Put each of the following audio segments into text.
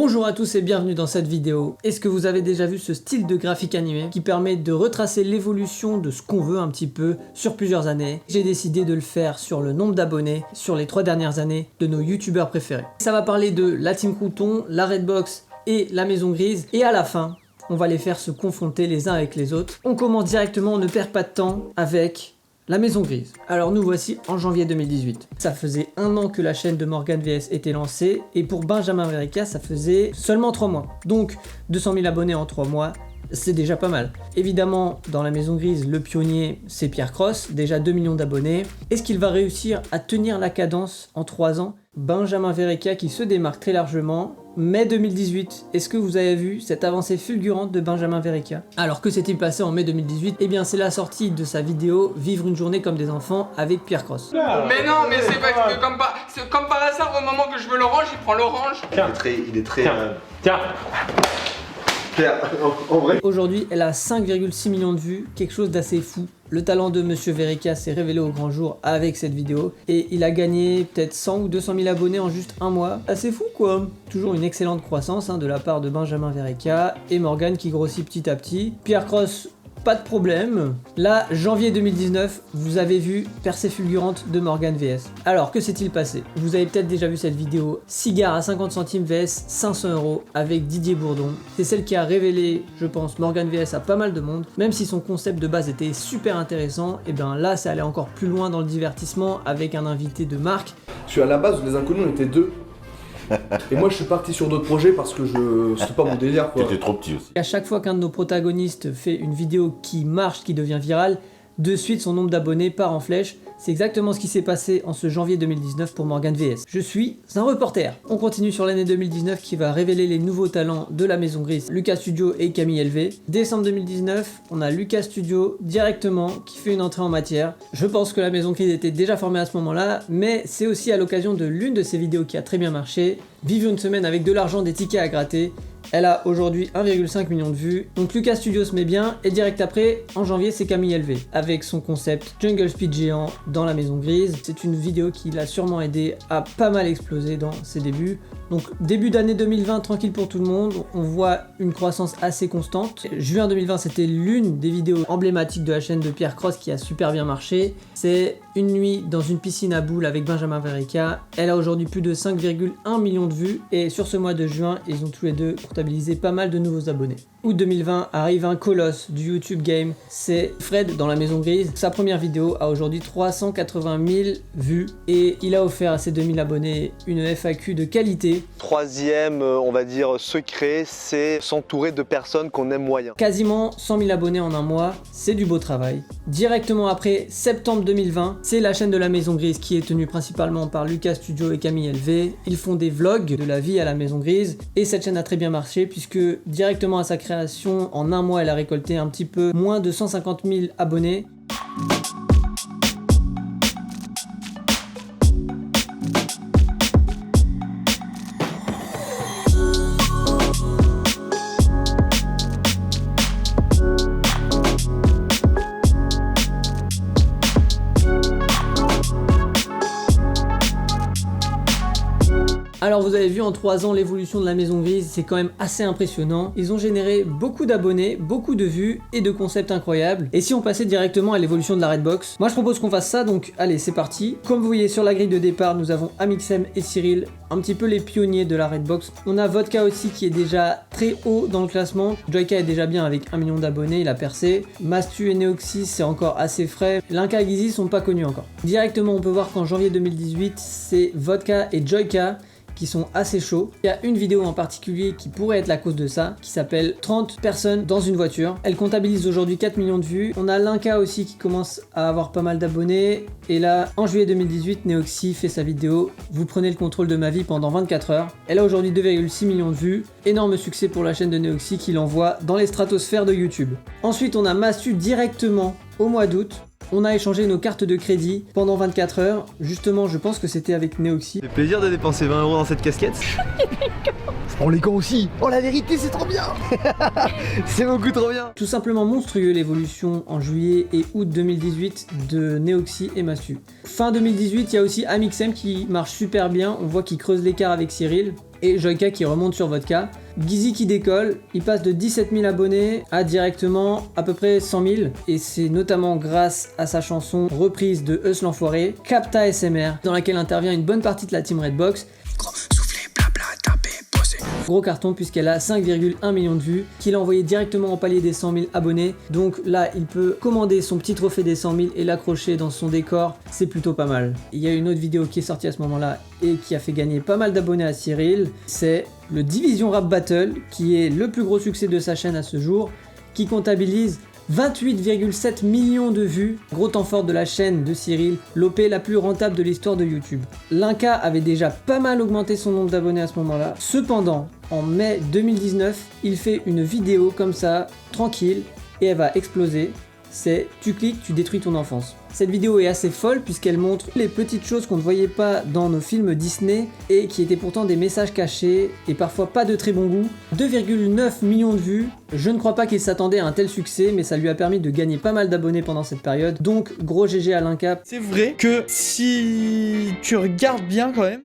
Bonjour à tous et bienvenue dans cette vidéo. Est-ce que vous avez déjà vu ce style de graphique animé qui permet de retracer l'évolution de ce qu'on veut un petit peu sur plusieurs années? J'ai décidé de le faire sur le nombre d'abonnés sur les 3 dernières années de nos youtubeurs préférés. Ça va parler de la Team Crouton, la Redbox et la Maison Grise, et à la fin, on va les faire se confronter les uns avec les autres. On commence directement, on ne perd pas de temps avec la Maison Grise. Alors nous voici en janvier 2018. Ça faisait 1 an que la chaîne de Morgan vs était lancée, et pour Benjamin Verreka, ça faisait seulement 3 mois. Donc 200 000 abonnés en 3 mois, c'est déjà pas mal. Évidemment, dans la Maison Grise, le pionnier, c'est Pierre Cross, déjà 2 millions d'abonnés. Est-ce qu'il va réussir à tenir la cadence en 3 ans? Benjamin Verreka qui se démarque très largement. Mai 2018, est-ce que vous avez vu cette avancée fulgurante de Benjamin Verreka? Alors que s'est-il passé en mai 2018? Eh bien c'est la sortie de sa vidéo Vivre une journée comme des enfants avec Pierre Cross. Mais non, mais c'est parce que comme par hasard, au moment que je veux l'orange, il prend l'orange. Il est très... Tiens. En vrai. Aujourd'hui, elle a 5,6 millions de vues, quelque chose d'assez fou. Le talent de Monsieur Verreka s'est révélé au grand jour avec cette vidéo et il a gagné peut-être 100 ou 200 000 abonnés en juste 1 mois. Assez fou quoi. Toujours une excellente croissance de la part de Benjamin Verreka et Morgan qui grossit petit à petit. Pierre Cross, pas de problème. Là, janvier 2019, vous avez vu percée fulgurante de Morgan vs. Alors, que s'est-il passé? Vous avez peut-être déjà vu cette vidéo cigare à 50 centimes vs 500 € avec Didier Bourdon. C'est celle qui a révélé, je pense, Morgan vs à pas mal de monde. Même si son concept de base était super intéressant, et bien là, ça allait encore plus loin dans le divertissement avec un invité de marque. Je suis à la base, les inconnus on était 2. Et moi je suis parti sur d'autres projets parce que c'était pas mon délire quoi. T'étais trop petit aussi. À chaque fois qu'un de nos protagonistes fait une vidéo qui marche, qui devient virale, de suite son nombre d'abonnés part en flèche. C'est exactement ce qui s'est passé en ce janvier 2019 pour Morgan vs. Je suis un reporter. On continue sur l'année 2019 qui va révéler les nouveaux talents de la Maison Grise, Lucas Studio et Camille LV. Décembre 2019, on a Lucas Studio directement qui fait une entrée en matière. Je pense que la Maison Grise était déjà formée à ce moment-là, mais c'est aussi à l'occasion de l'une de ses vidéos qui a très bien marché, Vivre une semaine avec de l'argent, des tickets à gratter. Elle a aujourd'hui 1,5 million de vues. Donc Lucas Studio se met bien, et direct après, en janvier, c'est Camille LV avec son concept Jungle Speed géant dans la Maison Grise. C'est une vidéo qui l'a sûrement aidé à pas mal exploser dans ses débuts. Donc début d'année 2020, tranquille pour tout le monde, on voit une croissance assez constante. Juin 2020, c'était l'une des vidéos emblématiques de la chaîne de Pierre Cross qui a super bien marché. C'est une nuit dans une piscine à boules avec Benjamin Verreka. Elle a aujourd'hui plus de 5,1 millions de vues, et sur ce mois de juin, ils ont tous les deux comptabilisé pas mal de nouveaux abonnés. Août 2020 arrive un colosse du YouTube game, c'est Fred dans la Maison Grise. Sa première vidéo a aujourd'hui 380 000 vues et il a offert à ses 2000 abonnés une FAQ de qualité. Troisième, on va dire, secret, c'est s'entourer de personnes qu'on aime moyen. Quasiment 100 000 abonnés en 1 mois, c'est du beau travail. Directement après, septembre 2020, c'est la chaîne de la Maison Grise qui est tenue principalement par Lucas Studio et Camille LV. Ils font des vlogs de la vie à la Maison Grise et cette chaîne a très bien marché puisque directement à sa création, en 1 mois, elle a récolté un petit peu moins de 150 000 abonnés. Alors vous avez vu en 3 ans l'évolution de la Maison Grise, c'est quand même assez impressionnant. Ils ont généré beaucoup d'abonnés, beaucoup de vues et de concepts incroyables. Et si on passait directement à l'évolution de la Redbox, moi je propose qu'on fasse ça, donc allez c'est parti. Comme vous voyez sur la grille de départ, nous avons Amixem et Cyril, un petit peu les pionniers de la Redbox. On a Vodka aussi qui est déjà très haut dans le classement. Joyka est déjà bien avec 1 million d'abonnés, il a percé. Mastu et Neoxy c'est encore assez frais. Linka et Gizzy sont pas connus encore. Directement on peut voir qu'en janvier 2018, c'est Vodka et Joyka qui sont assez chauds. Il y a une vidéo en particulier qui pourrait être la cause de ça, qui s'appelle 30 personnes dans une voiture. Elle comptabilise aujourd'hui 4 millions de vues. On a Linka aussi qui commence à avoir pas mal d'abonnés. Et là, en juillet 2018, Neoxy fait sa vidéo « Vous prenez le contrôle de ma vie pendant 24 heures ». Elle a aujourd'hui 2,6 millions de vues. Énorme succès pour la chaîne de Neoxy qui l'envoie dans les stratosphères de YouTube. Ensuite, on a Mastu directement au mois d'août. On a échangé nos cartes de crédit pendant 24 heures. Justement, je pense que c'était avec Neoxy. C'est plaisir de dépenser 20 € dans cette casquette. On les camps aussi. Oh la vérité c'est trop bien. C'est beaucoup trop bien. Tout simplement monstrueux l'évolution en juillet et août 2018 de Neoxy et Mastu. Fin 2018, il y a aussi Amixem qui marche super bien. On voit qu'il creuse l'écart avec Cyril. et Joyka qui remonte sur Vodka. Gizzy qui décolle, il passe de 17 000 abonnés à directement à peu près 100 000 et c'est notamment grâce à sa chanson reprise de Eus l'Enfoiré, Capta SMR, dans laquelle intervient une bonne partie de la team Redbox. Gros carton puisqu'elle a 5,1 millions de vues, qu'il a envoyé directement au palier des 100 000 abonnés. Donc là, il peut commander son petit trophée des 100 000 et l'accrocher dans son décor. C'est plutôt pas mal. Il y a une autre vidéo qui est sortie à ce moment-là et qui a fait gagner pas mal d'abonnés à Cyril. C'est le Division Rap Battle, qui est le plus gros succès de sa chaîne à ce jour, qui comptabilise 28,7 millions de vues, gros temps fort de la chaîne de Cyril, l'OP la plus rentable de l'histoire de YouTube. Linka avait déjà pas mal augmenté son nombre d'abonnés à ce moment-là. Cependant, en mai 2019, il fait une vidéo comme ça, tranquille, et elle va exploser. C'est « Tu cliques, tu détruis ton enfance ». Cette vidéo est assez folle puisqu'elle montre les petites choses qu'on ne voyait pas dans nos films Disney et qui étaient pourtant des messages cachés et parfois pas de très bon goût. 2,9 millions de vues, je ne crois pas qu'il s'attendait à un tel succès mais ça lui a permis de gagner pas mal d'abonnés pendant cette période, donc gros GG à Linka. C'est vrai que si tu regardes bien quand même,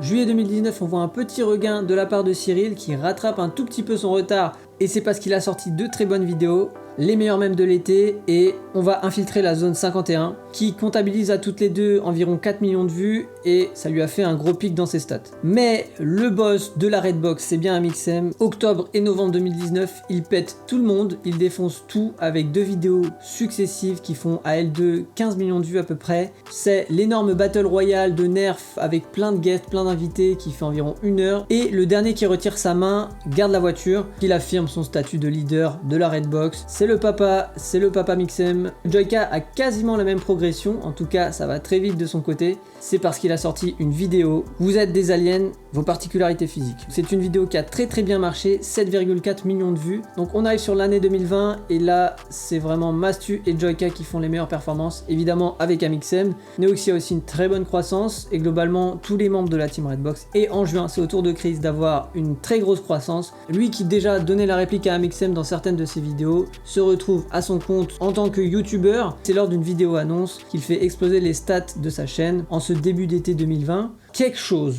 Juillet 2019, on voit un petit regain de la part de Cyril qui rattrape un tout petit peu son retard et c'est parce qu'il a sorti de très bonnes vidéos, les meilleurs mèmes de l'été, et on va infiltrer la zone 51 qui comptabilise à toutes les deux environ 4 millions de vues et ça lui a fait un gros pic dans ses stats. Mais le boss de la Redbox, c'est bien Amixem. Octobre et novembre 2019, il pète tout le monde, il défonce tout avec 2 vidéos successives qui font à elles deux 15 millions de vues à peu près. C'est l'énorme Battle Royale de Nerf avec plein de guests, plein d'invités qui fait environ 1 heure, et le dernier qui retire sa main garde la voiture, qu'il affirme son statut de leader de la Redbox. C'est le papa Mixem. Joyka a quasiment la même progression, en tout cas ça va très vite de son côté, c'est parce qu'il a sorti une vidéo, vous êtes des aliens, vos particularités physiques. C'est une vidéo qui a très bien marché, 7,4 millions de vues, donc on arrive sur l'année 2020, et là c'est vraiment Mastu et Joyka qui font les meilleures performances, évidemment avec Amixem. Neoxy a aussi une très bonne croissance, et globalement tous les membres de la team Redbox, et en juin c'est au tour de Chris d'avoir une très grosse croissance, lui qui déjà donnait la réplique à Amixem dans certaines de ses vidéos, se retrouve à son compte en tant que youtubeur. C'est lors d'une vidéo annonce qu'il fait exploser les stats de sa chaîne en ce début d'été 2020. Quelque chose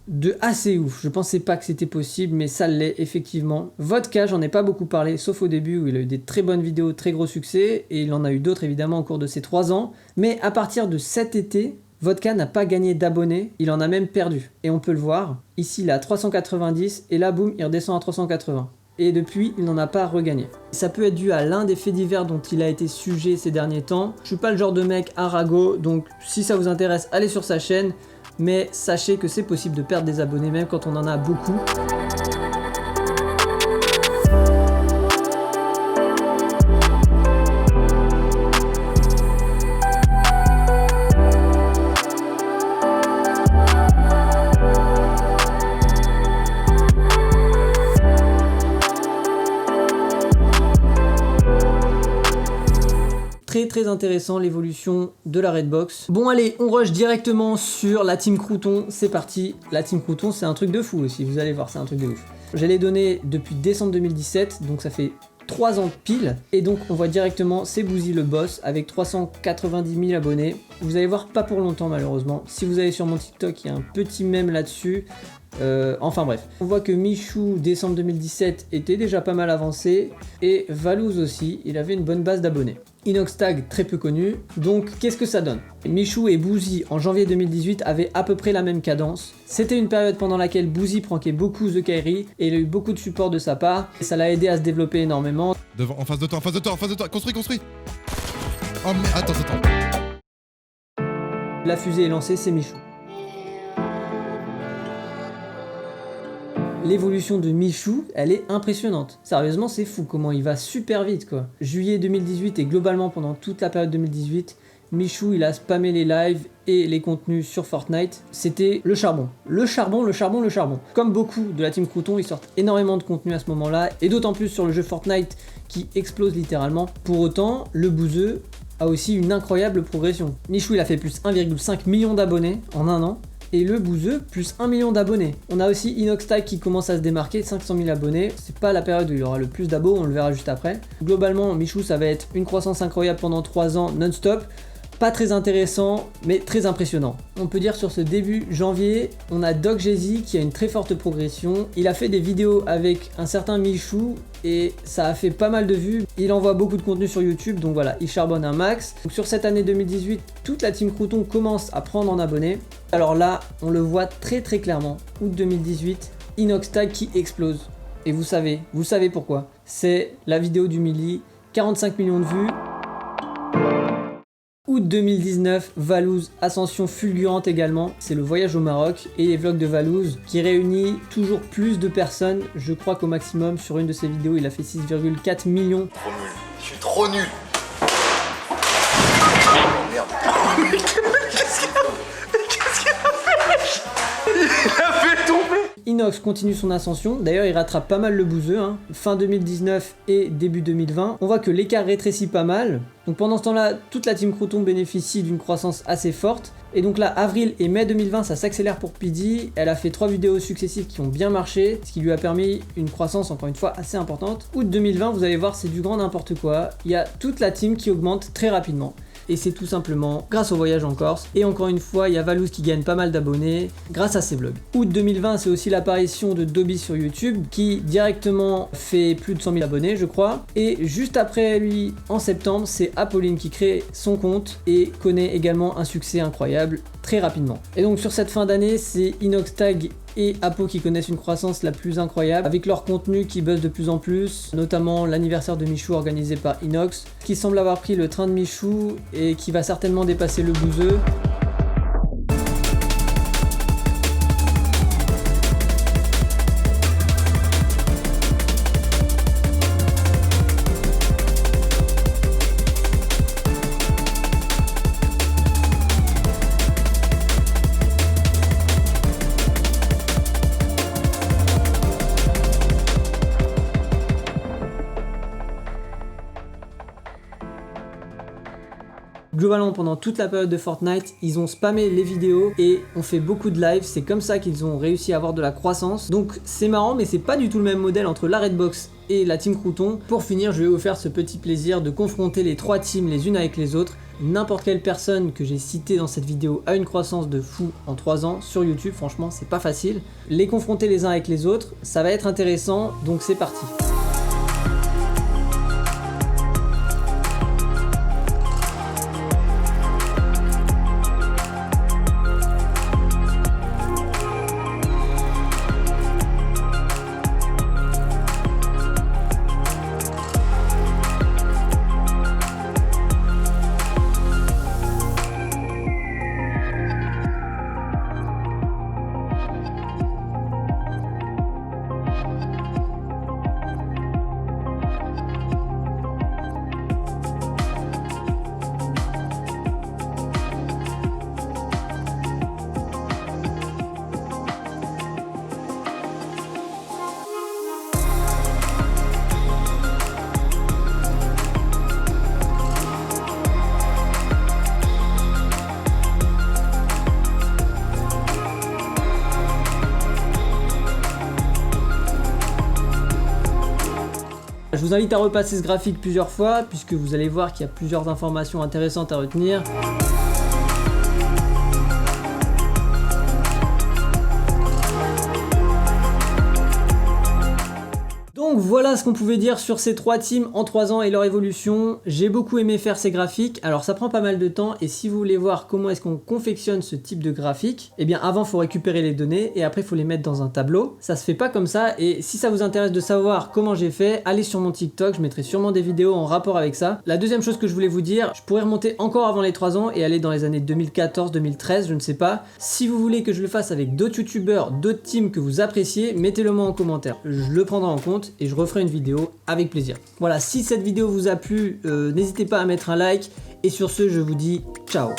de assez ouf, je pensais pas que c'était possible mais ça l'est effectivement. Vodka, j'en ai pas beaucoup parlé sauf au début où il a eu des très bonnes vidéos, très gros succès, et il en a eu d'autres évidemment au cours de ces 3 ans, mais à partir de cet été, Vodka n'a pas gagné d'abonnés, il en a même perdu, et on peut le voir, ici il est à 390 et là boum il redescend à 380. Et depuis, il n'en a pas regagné. Ça peut être dû à l'un des faits divers dont il a été sujet ces derniers temps. Je suis pas le genre de mec à ragot, donc si ça vous intéresse, allez sur sa chaîne, mais sachez que c'est possible de perdre des abonnés même quand on en a beaucoup. Très intéressant l'évolution de la Redbox. Bon allez, on rush directement sur la team Crouton, c'est parti. La team Crouton c'est un truc de fou aussi, vous allez voir, c'est un truc de ouf. Je l'ai donné depuis décembre 2017, donc ça fait 3 ans pile, et donc on voit directement c'est Boozy le boss avec 390 000 abonnés. Vous allez voir, pas pour longtemps malheureusement. Si vous allez sur mon TikTok, il y a un petit mème là-dessus. Enfin bref, on voit que Michou décembre 2017 était déjà pas mal avancé, et Valouz aussi, il avait une bonne base d'abonnés. Inoxtag très peu connu, donc qu'est-ce que ça donne? Michou et Boozy en janvier 2018 avaient à peu près la même cadence. C'était une période pendant laquelle Boozy pranké beaucoup The Kairi et il a eu beaucoup de support de sa part, et ça l'a aidé à se développer énormément. Devant, en face de toi, construis. Oh mais attends. La fusée est lancée, c'est Michou. L'évolution de Michou, elle est impressionnante. Sérieusement, c'est fou comment il va super vite quoi. Juillet 2018 et globalement pendant toute la période 2018, Michou il a spammé les lives et les contenus sur Fortnite. C'était le charbon. Le charbon. Comme beaucoup de la team Crouton, ils sortent énormément de contenu à ce moment-là, et d'autant plus sur le jeu Fortnite qui explose littéralement. Pour autant, le bouseux a aussi une incroyable progression. Michou il a fait plus 1,5 million d'abonnés en 1 an. Et le bouseux, plus 1 million d'abonnés. On a aussi Inoxtag qui commence à se démarquer, 500 000 abonnés. C'est pas la période où il aura le plus d'abos, on le verra juste après. Globalement, Michou, ça va être une croissance incroyable pendant 3 ans non-stop. pas très intéressant, mais très impressionnant. On peut dire sur ce début janvier, on a Doc Jay-Z qui a une très forte progression. Il a fait des vidéos avec un certain Michou et ça a fait pas mal de vues. Il envoie beaucoup de contenu sur YouTube, donc voilà, il charbonne un max. Donc sur cette année 2018, toute la team Crouton commence à prendre en abonnés. Alors là, on le voit très clairement. Août 2018, Inoxtag qui explose. Et vous savez pourquoi. C'est la vidéo du Milli, 45 millions de vues. Août 2019, Valouz, ascension fulgurante également, c'est le voyage au Maroc et les vlogs de Valouz qui réunit toujours plus de personnes. Je crois qu'au maximum sur une de ses vidéos il a fait 6,4 millions. Trop nul, je suis trop nul. Merde. Inox continue son ascension, d'ailleurs il rattrape pas mal le bouseux, hein. Fin 2019 et début 2020. On voit que l'écart rétrécit pas mal. Donc pendant ce temps-là, toute la team Crouton bénéficie d'une croissance assez forte. Et donc là, avril et mai 2020, ça s'accélère pour Pidi. Elle a fait 3 vidéos successives qui ont bien marché, ce qui lui a permis une croissance encore une fois assez importante. Août 2020, vous allez voir, c'est du grand n'importe quoi. Il y a toute la team qui augmente très rapidement. Et c'est tout simplement grâce au voyage en Corse. Et encore une fois, il y a Valouz qui gagne pas mal d'abonnés grâce à ses vlogs. Août 2020, c'est aussi l'apparition de Dobby sur YouTube qui directement fait plus de 100 000 abonnés, je crois. Et juste après lui, en septembre, c'est Apolline qui crée son compte et connaît également un succès incroyable très rapidement. Et donc sur cette fin d'année, c'est Inoxtag et Apo qui connaissent une croissance la plus incroyable avec leur contenu qui buzz de plus en plus, notamment l'anniversaire de Michou organisé par Inox, qui semble avoir pris le train de Michou et qui va certainement dépasser le bouseux. Globalement, pendant toute la période de Fortnite, ils ont spammé les vidéos et ont fait beaucoup de lives. C'est comme ça qu'ils ont réussi à avoir de la croissance. Donc c'est marrant, mais c'est pas du tout le même modèle entre la Redbox et la team Crouton. Pour finir, je vais vous faire ce petit plaisir de confronter les 3 teams les unes avec les autres. N'importe quelle personne que j'ai citée dans cette vidéo a une croissance de fou en 3 ans sur YouTube. Franchement, c'est pas facile. Les confronter les uns avec les autres, ça va être intéressant. Donc c'est parti. Je vous invite à repasser ce graphique plusieurs fois puisque vous allez voir qu'il y a plusieurs informations intéressantes à retenir. Donc voilà ce qu'on pouvait dire sur ces 3 teams en 3 ans et leur évolution. J'ai beaucoup aimé faire ces graphiques, alors ça prend pas mal de temps et si vous voulez voir comment est-ce qu'on confectionne ce type de graphique, eh bien avant il faut récupérer les données et après il faut les mettre dans un tableau. Ça se fait pas comme ça et si ça vous intéresse de savoir comment j'ai fait, allez sur mon TikTok, je mettrai sûrement des vidéos en rapport avec ça. La deuxième chose que je voulais vous dire, je pourrais remonter encore avant les 3 ans et aller dans les années 2014, 2013, je ne sais pas. Si vous voulez que je le fasse avec d'autres youtubeurs, d'autres teams que vous appréciez, mettez-le moi en commentaire. Je le prendrai en compte et je referai une vidéo avec plaisir. Voilà, si cette vidéo vous a plu, n'hésitez pas à mettre un like et sur ce je vous dis ciao.